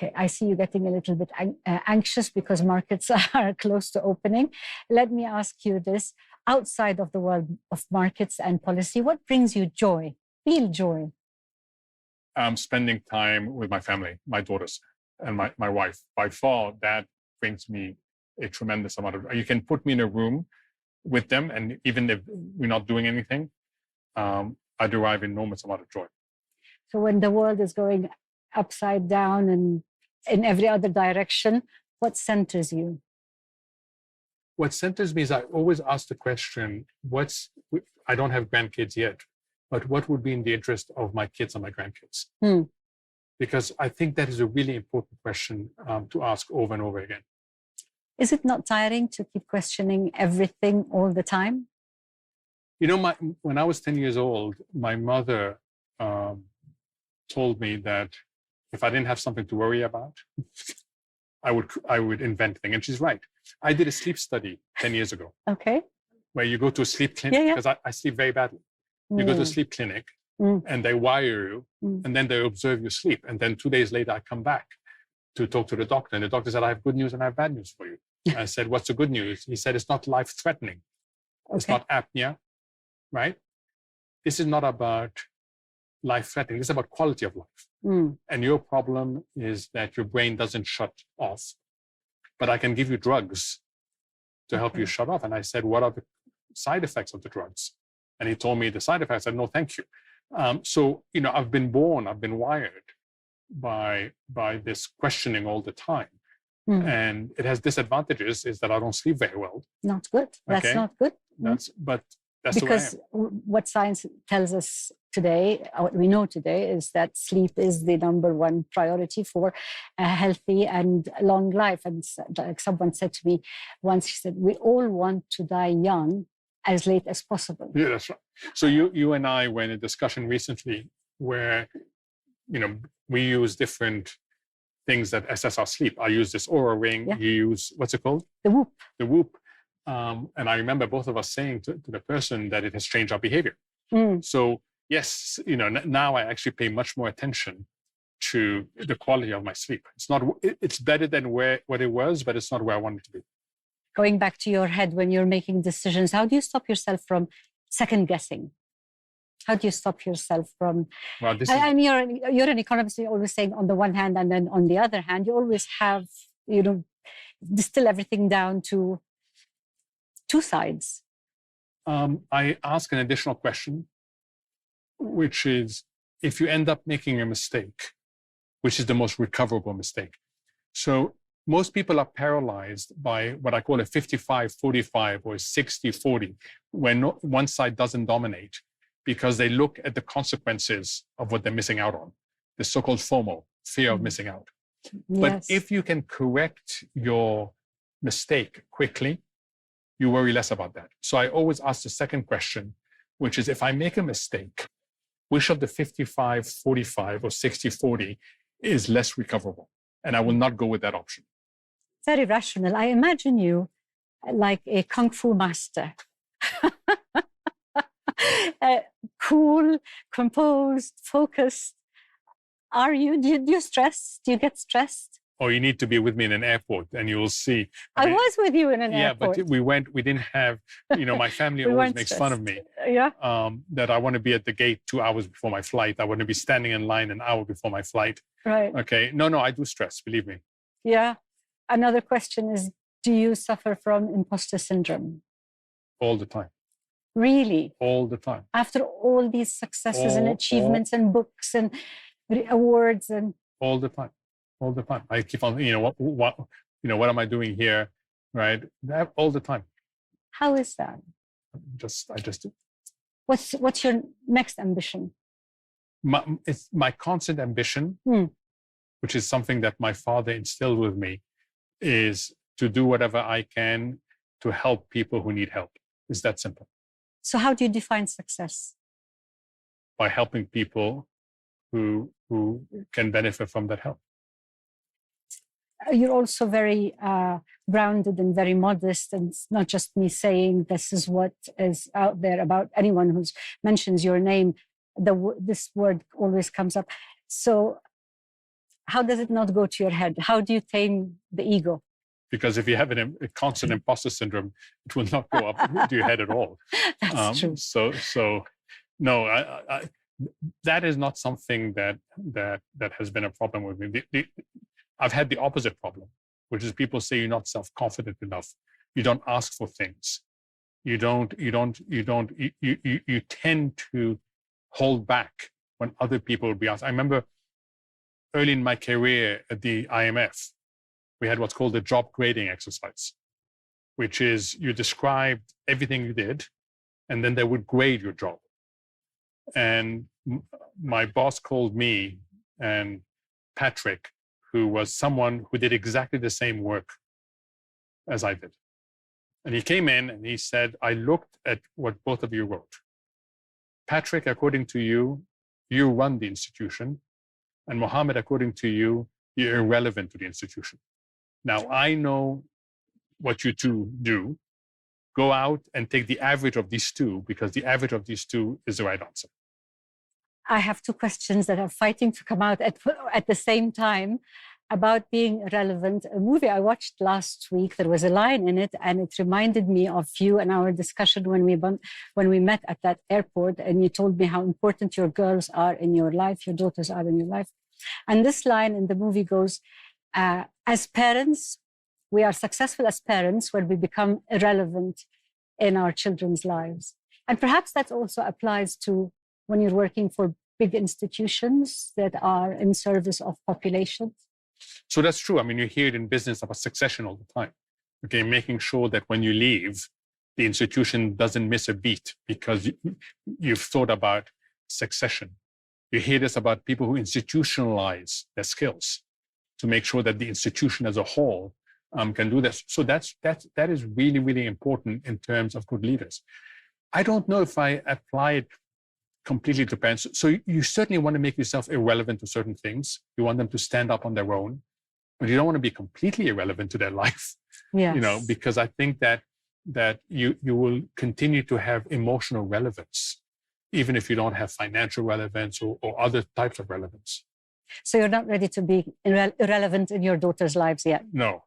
Okay, I see you getting a little bit anxious because markets are close to opening. Let me ask you this. Outside of the world of markets and policy, what brings you joy, real joy? Spending time with my family, my daughters and my wife. By far, that brings me a tremendous amount of... You can put me in a room with them, and even if we're not doing anything, I derive enormous amount of joy. So when the world is going upside down and in every other direction, what centers you? What centers me is I always ask the question, I don't have grandkids yet, but what would be in the interest of my kids and my grandkids? Because I think that is a really important question to ask over and over again. Is it not tiring to keep questioning everything all the time? You know, when I was 10 years old, my mother told me that if I didn't have something to worry about, I would invent things. And she's right. I did a sleep study 10 years ago. Okay. Where you go to a sleep clinic, because I sleep very badly. You go to a sleep clinic and they wire you and then they observe your sleep. And then 2 days later, I come back to talk to the doctor. And the doctor said, I have good news and I have bad news for you. I said, what's the good news? He said, it's not life-threatening. Okay. It's not apnea, right? This is not about life-threatening. This is about quality of life. And your problem is that your brain doesn't shut off. But I can give you drugs to help you shut off. And I said, what are the side effects of the drugs? And he told me the side effects. I said, no, thank you. So, you know, I've been wired by this questioning all the time. And it has disadvantages, is that I don't sleep very well. Not good. That's not good. That's because what science tells us today, what we know today, is that sleep is the #1 priority for a healthy and long life. And like someone said to me once, she said, we all want to die young as late as possible. Yeah, that's right. So you and I were in a discussion recently where, you know, we use different things that assess our sleep. I use this Oura ring. Yeah. You use, what's it called? The Whoop. The Whoop. And I remember both of us saying to the person that it has changed our behavior. So yes, you know, now I actually pay much more attention to the quality of my sleep. It's better than what it was, but it's not where I want it to be. Going back to your head when you're making decisions, how do you stop yourself from second guessing? How do you stop yourself from... Well, you're an economist, you're always saying on the one hand, and then on the other hand, you always have, you know, distill everything down to two sides. I ask an additional question, which is, if you end up making a mistake, which is the most recoverable mistake. So most people are paralyzed by what I call a 55-45 or 60-40, when one side doesn't dominate, because they look at the consequences of what they're missing out on, the so-called FOMO, fear of missing out. Yes. But if you can correct your mistake quickly, you worry less about that. So I always ask the second question, which is, if I make a mistake, which of the 55-45 or 60-40 is less recoverable? And I will not go with that option. Very rational. I imagine you like a Kung Fu master. Cool, composed, focused. Are you? Do you stress? Do you get stressed? Oh, you need to be with me in an airport and you will see. I was with you in an airport. Yeah, but we didn't have, you know, my family always makes fun of me. Yeah. That I want to be at the gate 2 hours before my flight. I want to be standing in line an hour before my flight. Right. Okay. No, I do stress, believe me. Yeah. Another question is, do you suffer from imposter syndrome? All the time. Really? All the time. After all these successes and achievements and books and awards and... All the time. All the time. I keep on, what am I doing here, right? All the time. How is that? I just do. What's your next ambition? It's my constant ambition, which is something that my father instilled with me, is to do whatever I can to help people who need help. It's that simple. So how do you define success? By helping people who can benefit from that help. You're also very grounded and very modest, and it's not just me saying this is what is out there about anyone who mentions your name. This word always comes up. So how does it not go to your head? How do you tame the ego? Because if you have a constant imposter syndrome, it will not go up to your head at all. That's true. So no, that is not something that has been a problem with me. I've had the opposite problem, which is people say you're not self-confident enough. You don't ask for things. You tend to hold back when other people will be asked. I remember early in my career at the IMF, we had what's called the job grading exercise, which is you described everything you did, and then they would grade your job. And my boss called me and Patrick, who was someone who did exactly the same work as I did. And he came in and he said, I looked at what both of you wrote. Patrick, according to you, you run the institution. And Mohammed, according to you, you're irrelevant to the institution. Now, I know what you two do. Go out and take the average of these two, because the average of these two is the right answer. I have two questions that are fighting to come out at the same time about being relevant. A movie I watched last week, there was a line in it, and it reminded me of you and our discussion when we met at that airport, and you told me how important your girls are in your life, your daughters are in your life. And this line in the movie goes, as parents, we are successful as parents when we become irrelevant in our children's lives. And perhaps that also applies to when you're working for big institutions that are in service of populations. So that's true. I mean, you hear it in business about succession all the time. Okay, making sure that when you leave, the institution doesn't miss a beat because you've thought about succession. You hear this about people who institutionalize their skills to make sure that the institution as a whole can do this. So that is really, really important in terms of good leaders. I don't know if I apply it completely to parents. So you certainly want to make yourself irrelevant to certain things. You want them to stand up on their own, but you don't want to be completely irrelevant to their life. Yes. You know, because I think that you will continue to have emotional relevance, even if you don't have financial relevance or other types of relevance. So you're not ready to be irrelevant in your daughters' lives yet? No.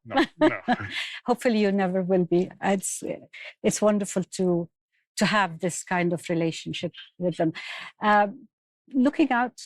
Hopefully you never will be. It's wonderful to have this kind of relationship with them. Looking out